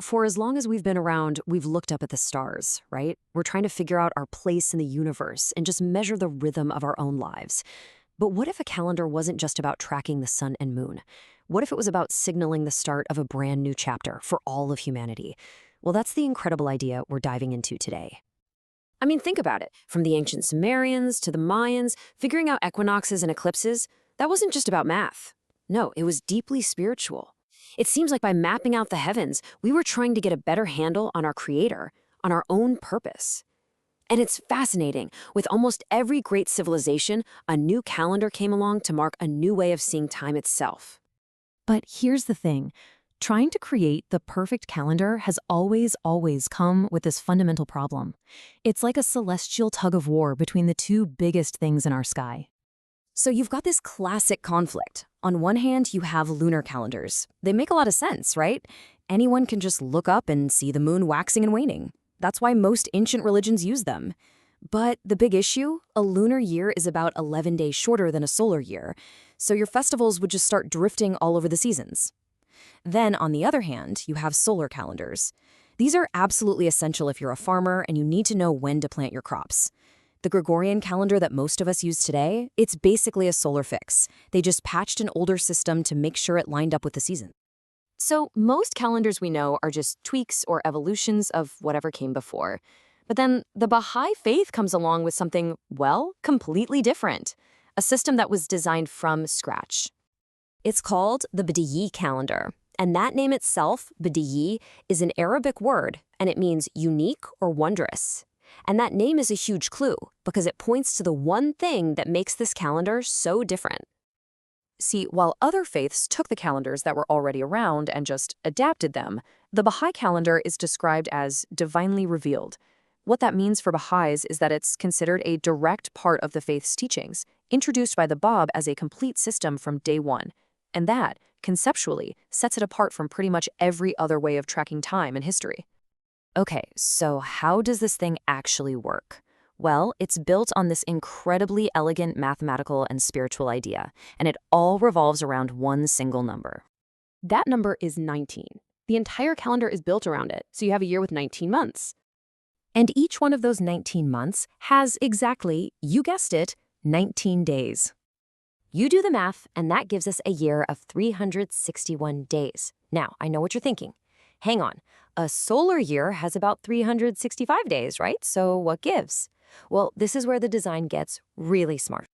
For as long as we've been around, we've looked up at the stars, right? We're trying to figure out our place in the universe and just measure the rhythm of our own lives. But what if a calendar wasn't just about tracking the sun and moon? What if it was about signaling the start of a brand new chapter for all of humanity? Well, that's the incredible idea we're diving into today. I mean, think about it. From the ancient Sumerians to the Mayans, figuring out equinoxes and eclipses, that wasn't just about math. No, it was deeply spiritual. It seems like by mapping out the heavens, we were trying to get a better handle on our Creator, on our own purpose. And it's fascinating. With almost every great civilization, a new calendar came along to mark a new way of seeing time itself. But here's the thing. Trying to create the perfect calendar has always come with this fundamental problem. It's like a celestial tug of war between the two biggest things in our sky. So you've got this classic conflict. On one hand, you have lunar calendars. They make a lot of sense, right? Anyone can just look up and see the moon waxing and waning. That's why most ancient religions use them. But the big issue? A lunar year is about 11 days shorter than a solar year, so your festivals would just start drifting all over the seasons. Then, on the other hand, you have solar calendars. These are absolutely essential if you're a farmer and you need to know when to plant your crops. The Gregorian calendar that most of us use today, it's basically a solar fix. They just patched an older system to make sure it lined up with the season. So most calendars we know are just tweaks or evolutions of whatever came before. But then the Baha'i faith comes along with something, well, completely different. A system that was designed from scratch. It's called the Badíʻ Calendar. And that name itself, Badíʻ, is an Arabic word, and it means unique or wondrous. And that name is a huge clue, because it points to the one thing that makes this calendar so different. See, while other faiths took the calendars that were already around and just adapted them, the Baha'i calendar is described as divinely revealed. What that means for Baha'is is that it's considered a direct part of the faith's teachings, introduced by the Bab as a complete system from day one. And that, conceptually, sets it apart from pretty much every other way of tracking time in history. Okay, so how does this thing actually work? Well, it's built on this incredibly elegant mathematical and spiritual idea, and it all revolves around one single number. That number is 19. The entire calendar is built around it, so you have a year with 19 months. And each one of those 19 months has exactly, you guessed it, 19 days. You do the math, and that gives us a year of 361 days. Now, I know what you're thinking. Hang on, a solar year has about 365 days, right? So what gives? Well, this is where the design gets really smart.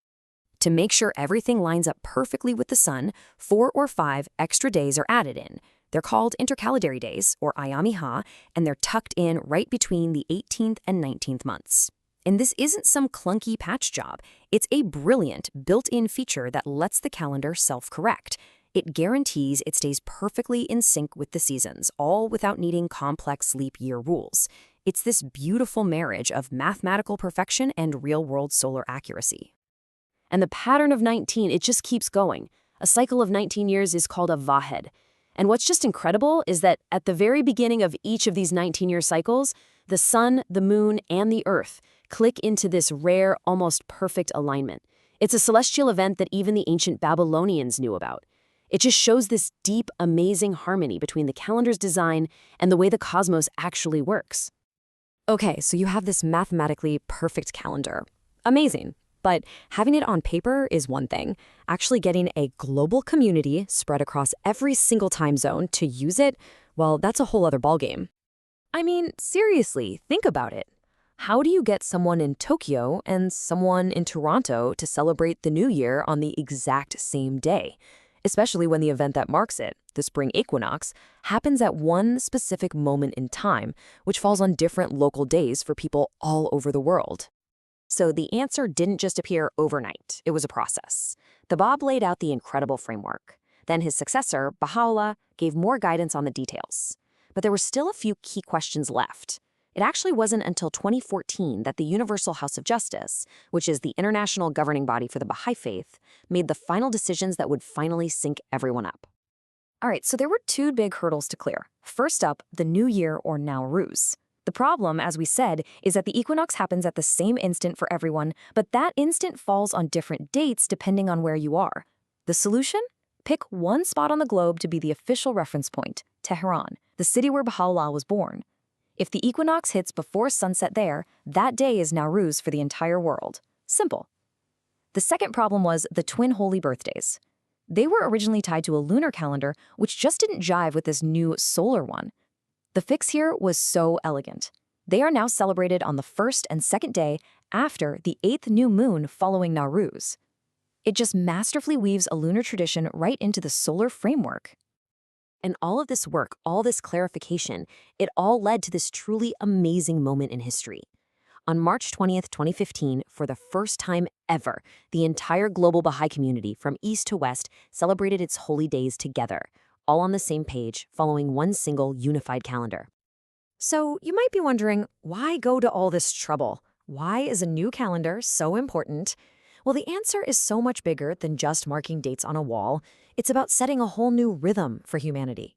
To make sure everything lines up perfectly with the sun, 4 or 5 extra days are added in. They're called intercalary days, or ayami-ha, and they're tucked in right between the 18th and 19th months. And this isn't some clunky patch job. It's a brilliant, built-in feature that lets the calendar self-correct. It guarantees it stays perfectly in sync with the seasons, all without needing complex leap year rules. It's this beautiful marriage of mathematical perfection and real-world solar accuracy. And the pattern of 19, it just keeps going. A cycle of 19 years is called a vahed. And what's just incredible is that at the very beginning of each of these 19-year cycles, the sun, the moon, and the earth click into this rare, almost perfect alignment. It's a celestial event that even the ancient Babylonians knew about. It just shows this deep, amazing harmony between the calendar's design and the way the cosmos actually works. Okay, so you have this mathematically perfect calendar. Amazing. But having it on paper is one thing. Actually getting a global community spread across every single time zone to use it, well, that's a whole other ballgame. I mean, seriously, think about it. How do you get someone in Tokyo and someone in Toronto to celebrate the new year on the exact same day? Especially when the event that marks it, the spring equinox, happens at one specific moment in time, which falls on different local days for people all over the world. So the answer didn't just appear overnight. It was a process. The Bab laid out the incredible framework. Then his successor, Baha'u'llah, gave more guidance on the details. But there were still a few key questions left. It actually wasn't until 2014 that the Universal House of Justice, which is the international governing body for the Baha'i faith, made the final decisions that would finally sync everyone up. All right, so there were 2 big hurdles to clear. First up, the New Year or Nowruz. The problem, as we said, is that the equinox happens at the same instant for everyone, but that instant falls on different dates depending on where you are. The solution? Pick one spot on the globe to be the official reference point, Tehran. the city where Baha'u'llah was born. If the equinox hits before sunset there, that day is Nowruz for the entire world. Simple. The second problem was the twin holy birthdays. They were originally tied to a lunar calendar, which just didn't jive with this new solar one. The fix here was so elegant. They are now celebrated on the first and second day after the 8th new moon following Nowruz. It just masterfully weaves a lunar tradition right into the solar framework. And all of this work, all this clarification, it all led to this truly amazing moment in history. On March 20th, 2015, for the first time ever, the entire global Baha'i community from east to west celebrated its holy days together, all on the same page, following one single unified calendar. So you might be wondering, why go to all this trouble? Why is a new calendar so important? Well, the answer is so much bigger than just marking dates on a wall. It's about setting a whole new rhythm for humanity.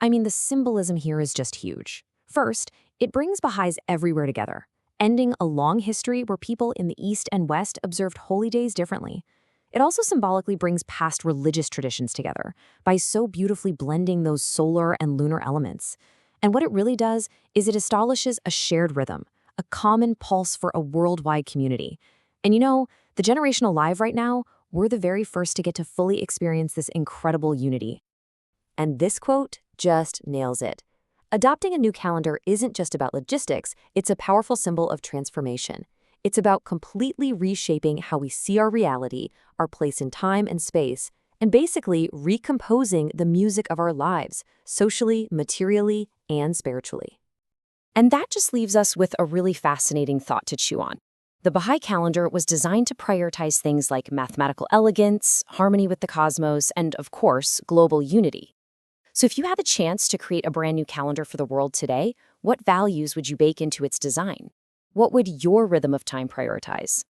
I mean, the symbolism here is just huge. First, it brings Baha'is everywhere together, ending a long history where people in the East and West observed holy days differently. It also symbolically brings past religious traditions together by so beautifully blending those solar and lunar elements. And what it really does is it establishes a shared rhythm, a common pulse for a worldwide community. And you know, the generation alive right now, we're the very first to get to fully experience this incredible unity. And this quote just nails it. Adopting a new calendar isn't just about logistics, it's a powerful symbol of transformation. It's about completely reshaping how we see our reality, our place in time and space, and basically recomposing the music of our lives, socially, materially, and spiritually. And that just leaves us with a really fascinating thought to chew on. The Baha'i calendar was designed to prioritize things like mathematical elegance, harmony with the cosmos, and, of course, global unity. So if you had the chance to create a brand new calendar for the world today, what values would you bake into its design? What would your rhythm of time prioritize?